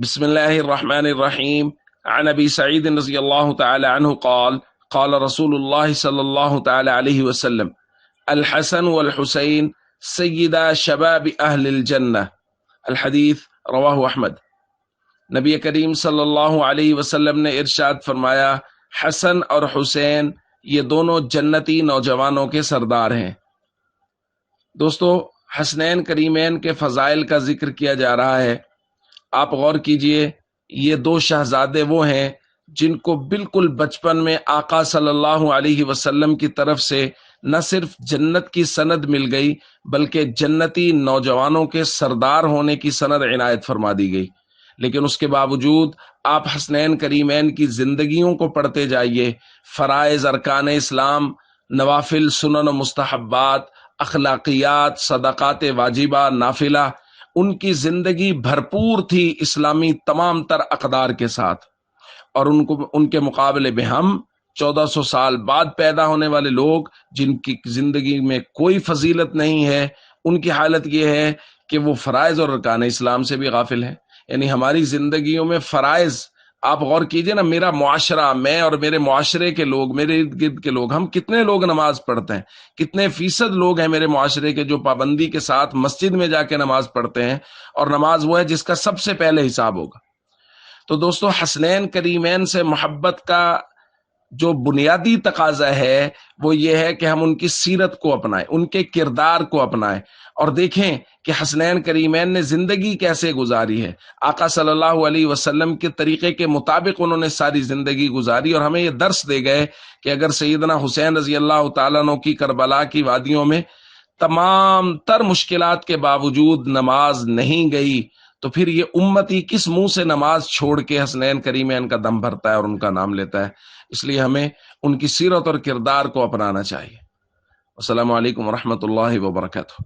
بسم الله الرحمن الرحيم. عن أبي سعيد رضي الله تعالى عنه قال قال رسول الله صلى الله تعالى عليه وسلم: الحسن والحسين سيدا شباب أهل الجنة. الحدیث رواہ احمد۔ نبی کریم صلی اللہ علیہ وسلم نے ارشاد فرمایا، حسن اور حسین یہ دونوں جنتی نوجوانوں کے سردار ہیں۔ دوستو، حسنین کریمین کے فضائل کا ذکر کیا جا رہا ہے۔ آپ غور کیجئے، یہ دو شہزادے وہ ہیں جن کو بالکل بچپن میں آقا صلی اللہ علیہ وسلم کی طرف سے نہ صرف جنت کی سند مل گئی بلکہ جنتی نوجوانوں کے سردار ہونے کی سند عنایت فرما دی گئی۔ لیکن اس کے باوجود آپ حسنین کریمین کی زندگیوں کو پڑھتے جائیے، فرائض، ارکان اسلام، نوافل، سنن و مستحبات، اخلاقیات، صدقات واجبہ، نافلہ، ان کی زندگی بھرپور تھی اسلامی تمام تر اقدار کے ساتھ۔ اور ان کے مقابلے میں ہم 1400 سال بعد پیدا ہونے والے لوگ جن کی زندگی میں کوئی فضیلت نہیں ہے، ان کی حالت یہ ہے کہ وہ فرائض اور ارکان اسلام سے بھی غافل ہیں۔ یعنی ہماری زندگیوں میں فرائض، آپ غور کیجئے نا، میرا معاشرہ، میں اور میرے معاشرے کے لوگ، میرے ارد گرد کے لوگ، ہم کتنے لوگ نماز پڑھتے ہیں، کتنے فیصد لوگ ہیں میرے معاشرے کے جو پابندی کے ساتھ مسجد میں جا کے نماز پڑھتے ہیں، اور نماز وہ ہے جس کا سب سے پہلے حساب ہوگا۔ تو دوستو، حسنین کریمین سے محبت کا جو بنیادی تقاضا ہے وہ یہ ہے کہ ہم ان کی سیرت کو اپنائیں، ان کے کردار کو اپنائیں، اور دیکھیں کہ حسنین کریمین نے زندگی کیسے گزاری ہے۔ آقا صلی اللہ علیہ وسلم کے طریقے کے مطابق انہوں نے ساری زندگی گزاری، اور ہمیں یہ درس دے گئے کہ اگر سیدنا حسین رضی اللہ تعالیٰ عنہ کی کربلا کی وادیوں میں تمام تر مشکلات کے باوجود نماز نہیں گئی تو پھر یہ امتی کس منہ سے نماز چھوڑ کے حسنین کریمین کا دم بھرتا ہے اور ان کا نام لیتا ہے؟ اس لیے ہمیں ان کی سیرت اور کردار کو اپنانا چاہیے۔ السلام علیکم ورحمۃ اللہ وبرکاتہ۔